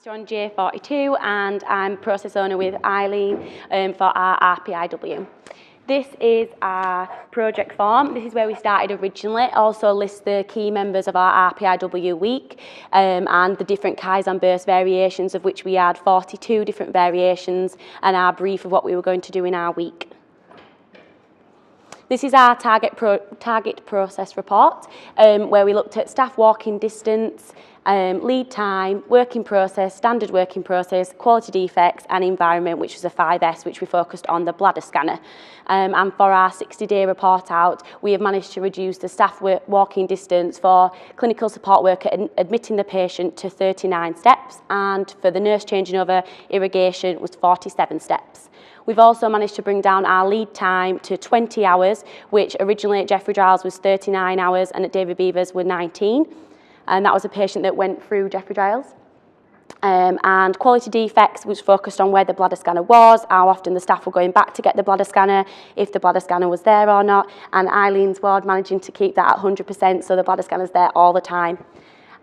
On J42 and I'm process owner with Eileen for our RPIW. This is our project form. This is where we started originally. It also lists the key members of our RPIW week and the different Kaizen burst variations, of which we had 42 different variations, and our brief of what we were going to do in our week. This is our target process report, where we looked at staff walking distance, lead time, working process, standard working process, quality defects and environment, which was a 5S, which we focused on the bladder scanner. And for our 60-day report out, we have managed to reduce the staff walking distance for clinical support worker admitting the patient to 39 steps, and for the nurse changing over irrigation was 47 steps. We've also managed to bring down our lead time to 20 hours, which originally at Jeffrey Giles was 39 hours and at David Beavers were 19. And that was a patient that went through Jeffrey Giles. And quality defects was focused on where the bladder scanner was, how often the staff were going back to get the bladder scanner, if the bladder scanner was there or not, and Eileen's ward managing to keep that at 100%, so the bladder scanner's there all the time.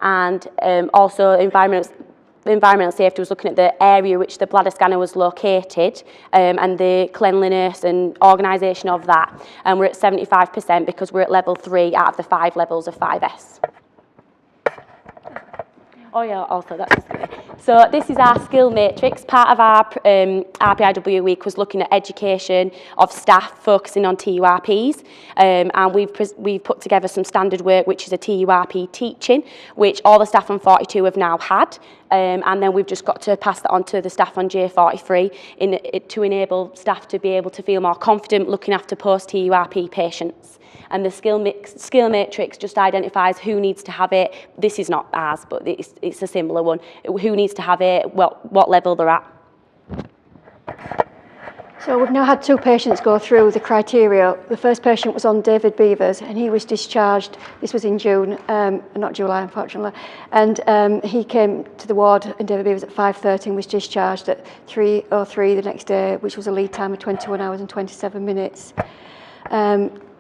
And also environmental safety was looking at the area which the bladder scanner was located and the cleanliness and organisation of that. And we're at 75% because we're at level 3 out of the 5 levels of 5S. Oh yeah, also that's just good. So this is our skill matrix. Part of our RPIW week was looking at education of staff, focusing on TURPs, and we've put together some standard work, which is a TURP teaching, which all the staff on 42 have now had, and then we've just got to pass that on to the staff on J43 to enable staff to be able to feel more confident looking after post-TURP patients. And the skill matrix just identifies who needs to have it. This is not ours, but it's a similar one. Who needs to have it, what level they're at. So we've now had 2 patients go through the criteria. The first patient was on David Beavers and he was discharged, this was in June, not July unfortunately, and he came to the ward in David Beavers at 5:30 and was discharged at 3:03 the next day, which was a lead time of 21 hours and 27 minutes.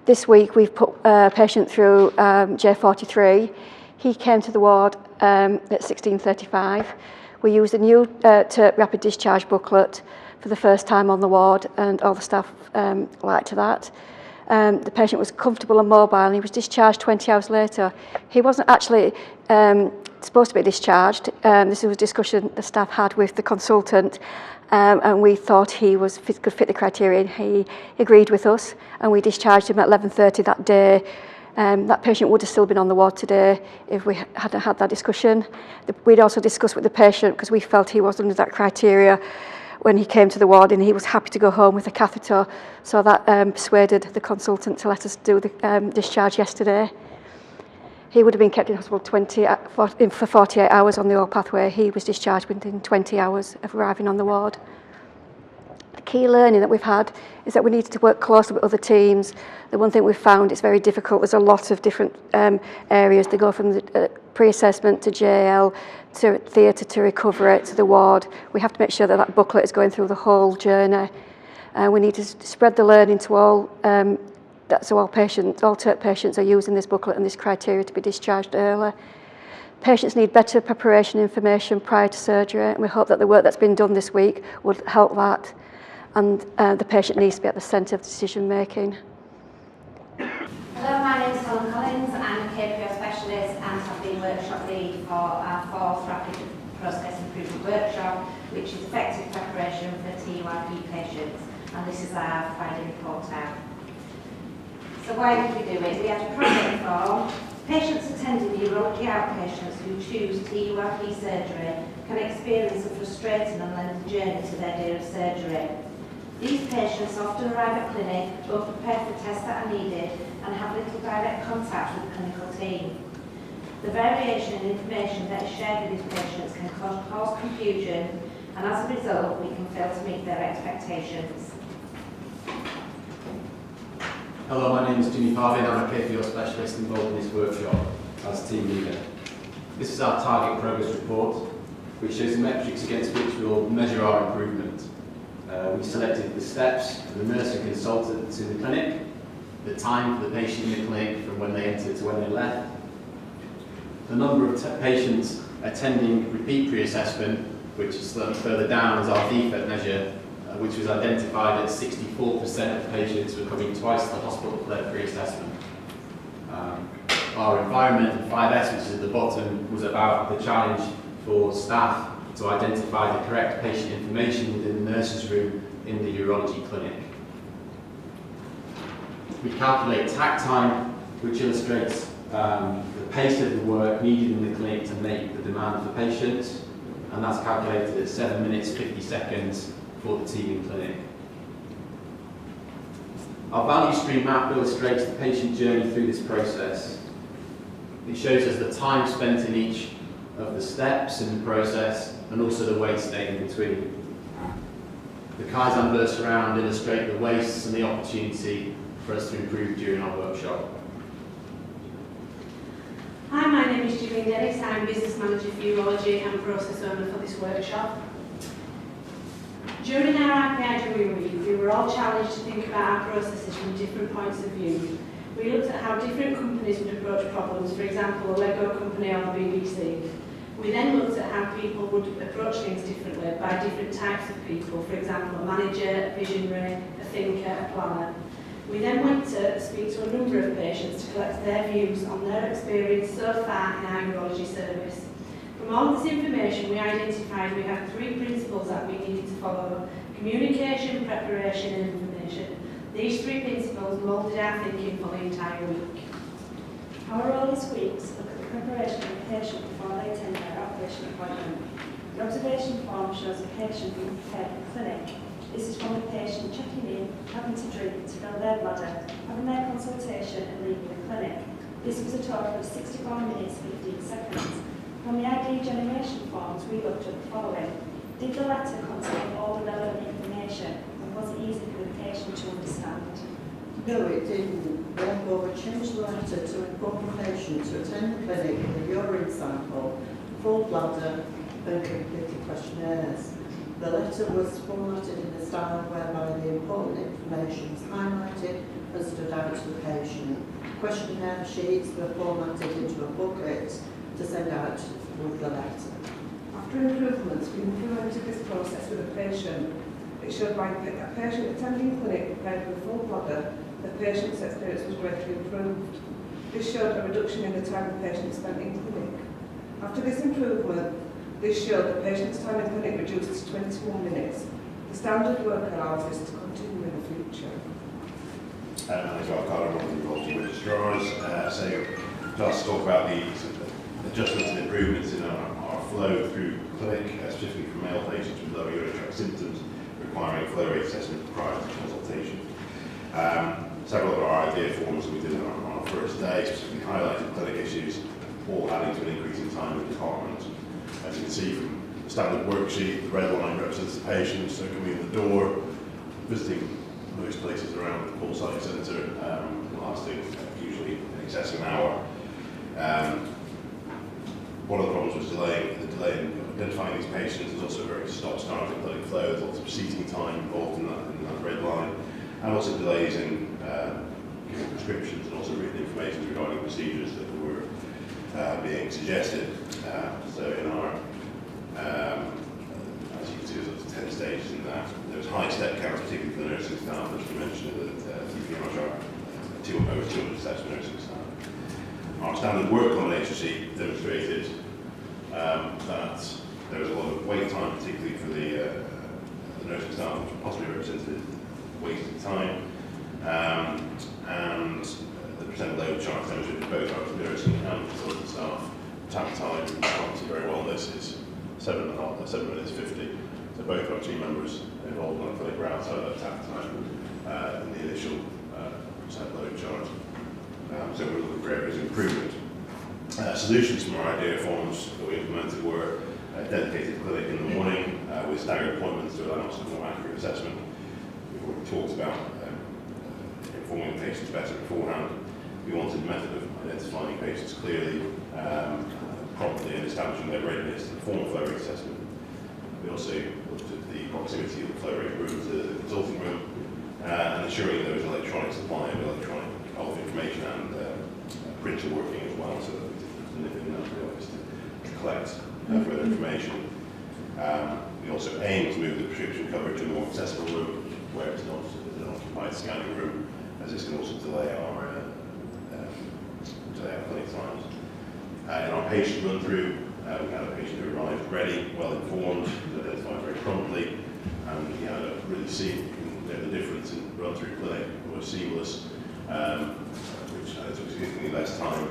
This week we've put a patient through J43. He came to the ward at 16:35. We used a new rapid discharge booklet for the first time on the ward, and all the staff liked that. The patient was comfortable and mobile, and he was discharged 20 hours later. He wasn't actually supposed to be discharged. This was a discussion the staff had with the consultant, and we thought he could fit the criteria, and he agreed with us, and we discharged him at 11:30 that day. That patient would have still been on the ward today if we hadn't had that discussion. We'd also discussed with the patient, because we felt he was under that criteria when he came to the ward, and he was happy to go home with a catheter, so that persuaded the consultant to let us do the discharge yesterday. He would have been kept in hospital for 48 hours on the old pathway. He was discharged within 20 hours of arriving on the ward. The key learning that we've had is that we needed to work closely with other teams. The one thing we've found, it's very difficult. There's a lot of different areas. They go from the pre-assessment to JL, to theatre, to recovery, to the ward. We have to make sure that that booklet is going through the whole journey. We need to spread the learning to all, so all TURP patients are using this booklet and this criteria to be discharged early. Patients need better preparation information prior to surgery, and we hope that the work that's been done this week would help that. And the patient needs to be at the centre of decision making. Hello, my name is Helen Collins. I'm a KPO specialist and have been workshop lead for our 4th Rapid Process Improvement Workshop, which is effective preparation for TURP patients. And this is our Friday report out. So why did we do it? We had a project form. Patients attending urology outpatients who choose TURP surgery can experience a frustrating and lengthy journey to their day of surgery. These patients often arrive at clinic unprepared for tests that are needed and have little direct contact with the clinical team. The variation in information that is shared with these patients can cause confusion, and as a result, we can fail to meet their expectations. Hello, my name is Jimmy Parvin. I'm a KPO specialist involved in this workshop as team leader. This is our target progress report, which shows the metrics against which we'll measure our improvement. We selected the steps for the nurse and consultants in the clinic, the time for the patient in the clinic from when they entered to when they left, the number of patients attending repeat pre-assessment, which is slightly further down as our defect measure, which was identified that 64% of patients were coming twice to the hospital for their pre-assessment. Our environment, 5S, which is at the bottom, was about the challenge for staff to identify the correct patient information within the nurse's room in the urology clinic. We calculate tack time, which illustrates the pace of the work needed in the clinic to make the demand for patients, and that's calculated at 7 minutes 50 seconds for the team in clinic. Our value stream map illustrates the patient journey through this process. It shows us the time spent in each of the steps in the process and also the wait stay in between. The Kaizen bursts around illustrate the wastes and the opportunity for us to improve during our workshop. Hi, my name is Julie Dennis. I'm Business Manager for Urology and Process Owner for this workshop. During our RPIW week, we were all challenged to think about our processes from different points of view. We looked at how different companies would approach problems, for example, a Lego company or the BBC. We then looked at how people would approach things differently by different types of people, for example, a manager, a visionary, a thinker, a planner. We then went to speak to a number of patients to collect their views on their experience so far in our urology service. From all this information, we identified we had 3 principles that we needed to follow: communication, preparation and information. These 3 principles moulded our thinking for the entire week. Our role this week is to look at the preparation of a patient before they attend their outpatient appointment. The observation form shows a patient being prepared for the clinic. This is from the patient checking in, having to drink to fill their bladder, having their consultation and leaving the clinic. This was a total of 64 minutes 15 seconds. From the ID generation forms, we looked at the following. Did the letter contain all the relevant information, and was it easy for the patient to understand? No, it didn't. Therefore, we changed the letter to inform the patient to attend the clinic with a urine sample, full bladder, and completed questionnaires. The letter was formatted in a style whereby the important information was highlighted and stood out to the patient. Questionnaire sheets were formatted into a booklet to send out with the letter. After improvements, we implemented this process with a patient. It showed by a patient attending clinic prepared with a full bladder, the patient's experience was greatly improved. This showed a reduction in the time the patient spent in clinic. After this improvement, this showed the patient's time in clinic reduced to 21 minutes. The standard work allows this to continue in the future. As I've got one of the urology registrars, so just talk about the adjustments and improvements in our flow through clinic, specifically for male patients with lower urinary tract symptoms requiring flow rate assessment prior to consultation. Several of our idea forms that we did on our first day specifically highlighted clinic issues, all adding to an increase in time in the department. As you can see from the standard worksheet, the red line represents the patient, so coming in the door, visiting most places around the Pulsite Centre, lasting usually in excess of an hour. One of the problems was the delay in identifying these patients. There's also a very stop-start in clinic flow. There's lots of seating time involved in that red line, and also delays in giving prescriptions and also written information regarding procedures that were being suggested. So in our, as you can see, there's 10 stages in that. There's high step counts, particularly for the nursing staff, as we mentioned, that TPRs are over 200 steps for nursing staff. Our standard work combination sheet demonstrated that there was a lot of wait time, particularly for the nursing staff, which possibly represented wasted time, and the percent load chart demonstrated both our nursing and facility staff. Tap time, you can't see very well on this, is 7 minutes 50. So both our team members involved on a clinic were outside that tap time in the initial percent load chart. So we're looking for areas of improvement. Solutions from our idea forms that we implemented were a dedicated clinic in the morning with staggered appointments to allow us a more accurate assessment. We've already talked about informing patients better beforehand. We wanted a method of identifying patients clearly, promptly, and establishing their readiness to perform a flow rate assessment. We also looked at the proximity of the flow rate room to the consulting room and ensuring there was electronic supply of information and printer working as well, so that we didn't to nip in and out of the office to collect further information. We also aim to move the prescription coverage to a more accessible room where it's not an occupied scanning room, as this can also delay our clinic times. In our patient run-through, we had a patient who arrived ready, well informed, identified very promptly, and he had a really seen the difference in run-through clinic. It was seamless, which took significantly less time.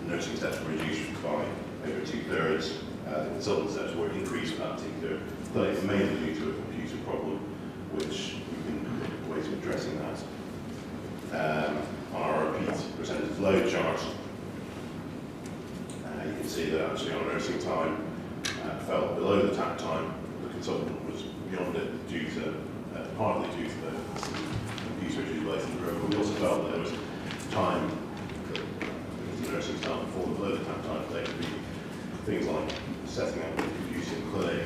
Nursing steps were reduced by over 2/3. The consultant steps were increased for that particular clinic, mainly due to a computer problem, which we can look at ways of addressing that. On our repeat percentage load chart, you can see that actually our nursing time fell below the tap time. The consultant was beyond it partly due to the computer issues related to the room, but we also felt that there was time that the nursing staff fall below the tap time. They could be things like setting up the computer in clinic,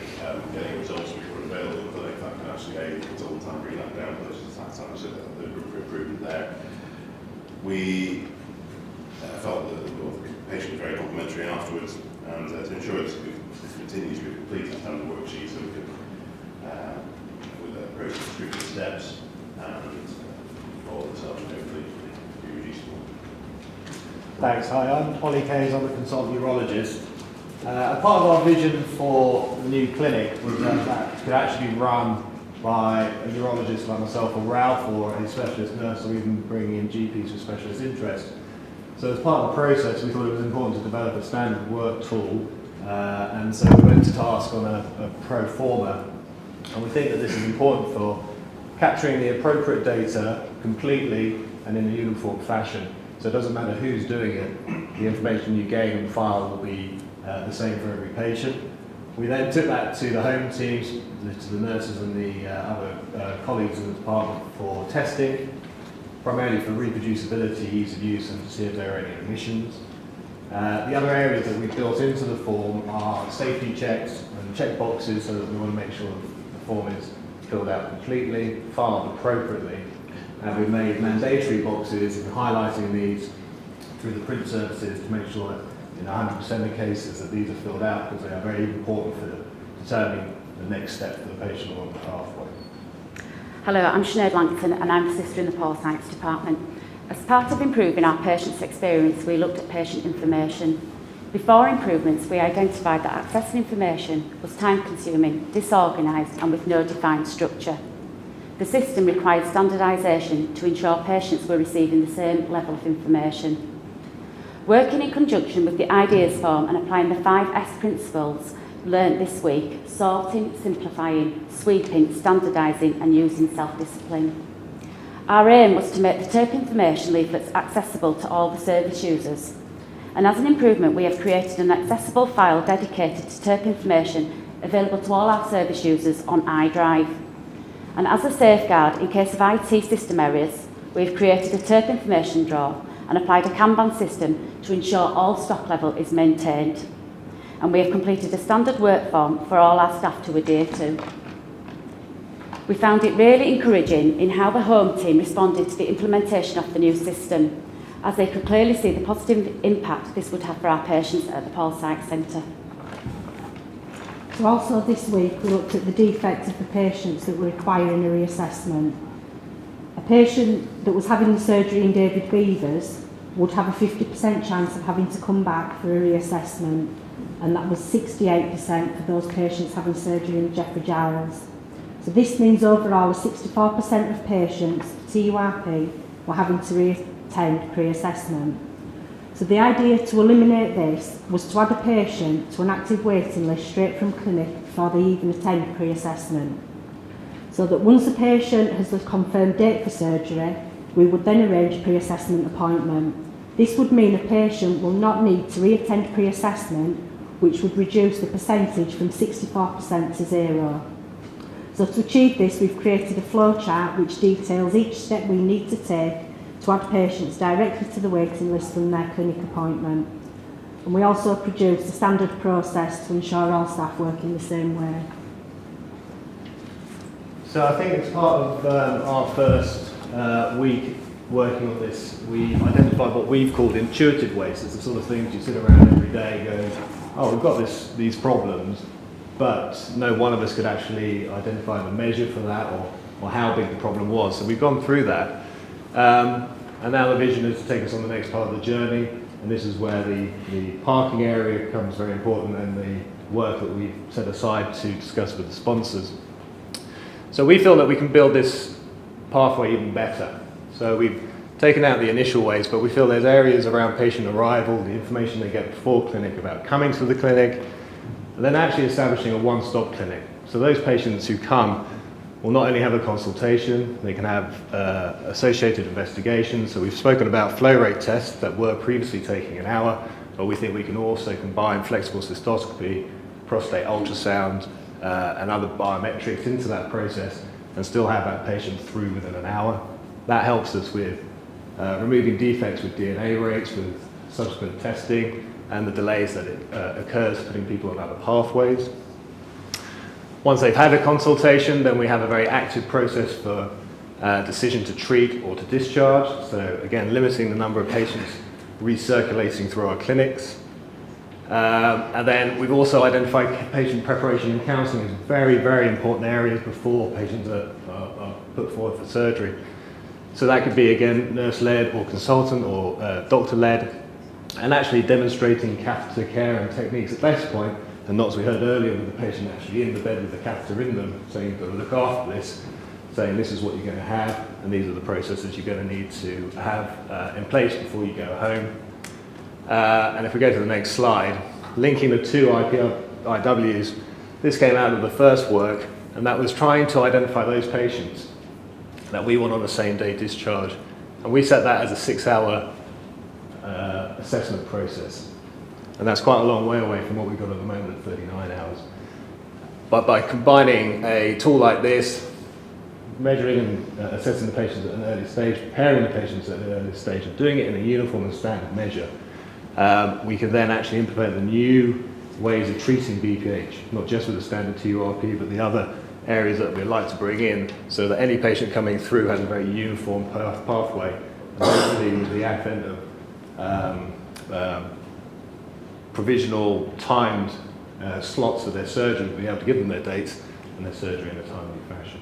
getting results which were available in clinic. That can actually aid the consultant time, bring that down closer to tap time, so there's room for improvement there. We felt that the patient was very complimentary afterwards, and to ensure that we continue to complete the standard worksheet so we could, with the process of prescription steps and follow this up and hopefully be reducible. Thanks. Hi, I'm Ollie Kayes. I'm a consultant urologist. A part of our vision for the new clinic was that could actually be run by a urologist like myself or Ralph or a specialist nurse, or even bringing in GPs with specialist interest. So as part of the process, we thought it was important to develop a standard work tool, and so we went to task on a pro forma, and we think that this is important for capturing the appropriate data completely and in a uniform fashion. So it doesn't matter who's doing it, the information you gain in the file will be the same for every patient. We then took that to the home teams, to the nurses and the other colleagues in the department for testing, primarily for reproducibility, ease of use, and to see if there are any omissions. The other areas that we've built into the form are safety checks and check boxes, so that we want to make sure that the form is filled out completely, filed appropriately, and we've made mandatory boxes and highlighting these through the print services to make sure that in 100% of cases that these are filled out, because they are very important for determining the next step for the patient along the pathway. Hello, I'm Sinead Langton and I'm a sister in the Pole Science Department. As part of improving our patients' experience, we looked at patient information. Before improvements, we identified that accessing information was time-consuming, disorganised and with no defined structure. The system required standardisation to ensure patients were receiving the same level of information. Working in conjunction with the ideas form and applying the 5S principles learnt this week: sorting, simplifying, sweeping, standardising and using self-discipline. Our aim was to make the TERP information leaflets accessible to all the service users. And as an improvement, we have created an accessible file dedicated to TERP information available to all our service users on iDrive. And as a safeguard, in case of IT system errors, we've created a TERP information drawer and applied a Kanban system to ensure all stock level is maintained. And we have completed a standard work form for all our staff to adhere to. We found it really encouraging in how the home team responded to the implementation of the new system, as they could clearly see the positive impact this would have for our patients at the Paul Sykes Centre. So also this week we looked at the defects of the patients that were requiring a reassessment. A patient that was having the surgery in David Beavers would have a 50% chance of having to come back for a reassessment, and that was 68% for those patients having surgery in Jeffrey Giles. So this means overall 64% of patients, TURP, were having to reattend pre-assessment. So the idea to eliminate this was to add a patient to an active waiting list straight from clinic before they even attend pre-assessment. So that once a patient has the confirmed date for surgery, we would then arrange a pre-assessment appointment. This would mean a patient will not need to re-attend pre-assessment, which would reduce the percentage from 64% to 0. So to achieve this, we've created a flowchart which details each step we need to take to add patients directly to the waiting list from their clinic appointment. And we also produce a standard process to ensure all staff work in the same way. So I think it's part of our first week working on this, we identified what we've called intuitive waste. It's the sort of things you sit around every day going, oh, we've got these problems, but no one of us could actually identify the measure for that or how big the problem was. So we've gone through that. And now the vision is to take us on the next part of the journey, and this is where the parking area becomes very important and the work that we've set aside to discuss with the sponsors. So we feel that we can build this pathway even better. So we've taken out the initial waste, but we feel there's areas around patient arrival, the information they get before clinic about coming to the clinic, and then actually establishing a one-stop clinic. So those patients who come will not only have a consultation, they can have associated investigations. So we've spoken about flow rate tests that were previously taking an hour, but we think we can also combine flexible cystoscopy, prostate ultrasound, and other biometrics into that process and still have that patient through within an hour. That helps us with removing defects with DNA rates, with subsequent testing, and the delays that it occurs putting people on other pathways. Once they've had a consultation, then we have a very active process for decision to treat or to discharge. So again, limiting the number of patients recirculating through our clinics. And then we've also identified patient preparation and counselling as very, very important areas before patients are put forward for surgery. So that could be, again, nurse-led or consultant or doctor-led, and actually demonstrating catheter care and techniques at best point, and not as we heard earlier with the patient actually in the bed with the catheter in them, saying you've got to look after this, saying this is what you're going to have, and these are the processes you're going to need to have in place before you go home. And if we go to the next slide, linking the two RPIWs, this came out of the first work, and that was trying to identify those patients that we want on the same day discharge. And we set that as a 6-hour assessment process. And that's quite a long way away from what we've got at the moment at 39 hours. But by combining a tool like this, measuring and assessing the patients at an early stage, preparing the patients at an early stage, and doing it in a uniform and standard measure, we can then actually implement the new ways of treating BPH, not just with the standard TURP, but the other areas that we'd like to bring in, so that any patient coming through has a very uniform pathway. And hopefully with the advent of provisional timed slots for their surgery, we'll be able to give them their dates and their surgery in a timely fashion.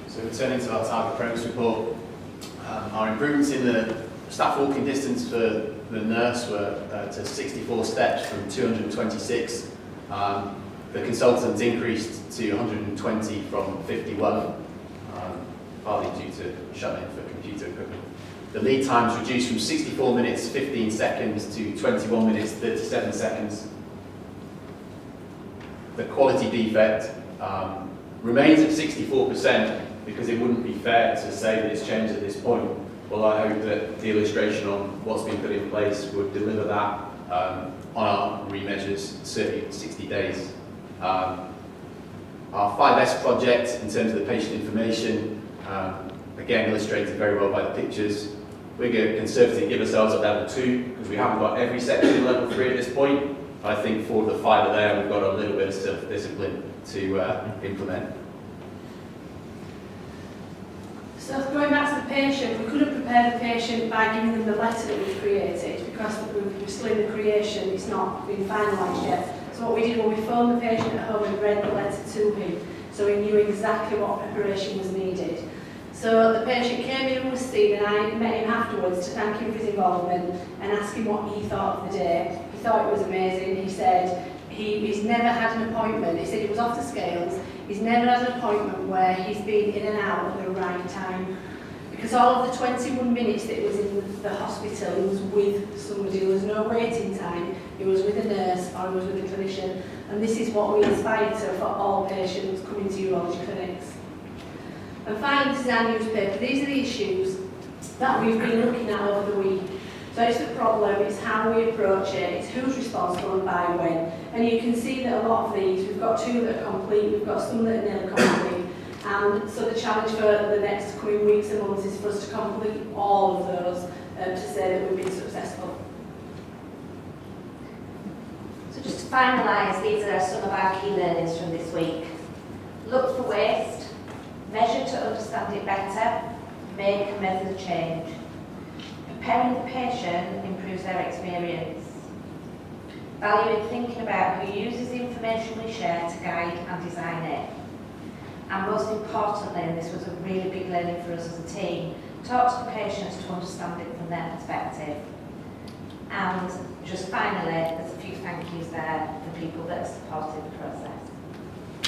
So returning to our target progress report, our improvements in the staff walking distance for the nurse were to 64 steps from 226. The consultants increased to 120 from 51, partly due to shut-in for computer equipment. The lead times reduced from 64 minutes 15 seconds to 21 minutes 37 seconds. The quality defect remains at 64% because it wouldn't be fair to say that it's changed at this point. Well, I hope that the illustration on what's been put in place would deliver that on our remeasures, certainly in 60 days. Our 5S project, in terms of the patient information, again illustrated very well by the pictures. We're going to conservatively give ourselves a level 2 because we haven't got every section in level 3 at this point. I think for the 5 there, we've got a little bit of self-discipline to implement. So going back to the patient, we couldn't prepare the patient by giving them the letter that we've created because we're still in the creation, it's not been finalised yet. So what we did when we phoned the patient at home and read the letter to him, so he knew exactly what preparation was needed. So the patient came in and was seen, and I met him afterwards to thank him for his involvement and ask him what he thought of the day. He thought it was amazing. He said he's never had an appointment. He said he was off the scales. He's never had an appointment where he's been in and out at the right time. Because all of the 21 minutes that he was in the hospital, he was with somebody. There was no waiting time. He was with a nurse or he was with a clinician. And this is what we aspire to for all patients coming to urology clinics. And finally, this is our newspaper. These are the issues that we've been looking at over the week. So it's the problem, it's how we approach it, it's who's responsible and by when. And you can see that a lot of these, we've got 2 that are complete, we've got some that are nearly complete. And so the challenge for the next coming weeks and months is for us to complete all of those to say that we've been successful. So just to finalise, these are some of our key learnings from this week. Look for waste, measure to understand it better, make a method of change. Preparing the patient improves their experience. Valuing thinking about who uses the information we share to guide and design it. And most importantly, and this was a really big learning for us as a team, talk to the patients to understand it from their perspective. And just finally, there's a few thank yous there for people that have supported the process.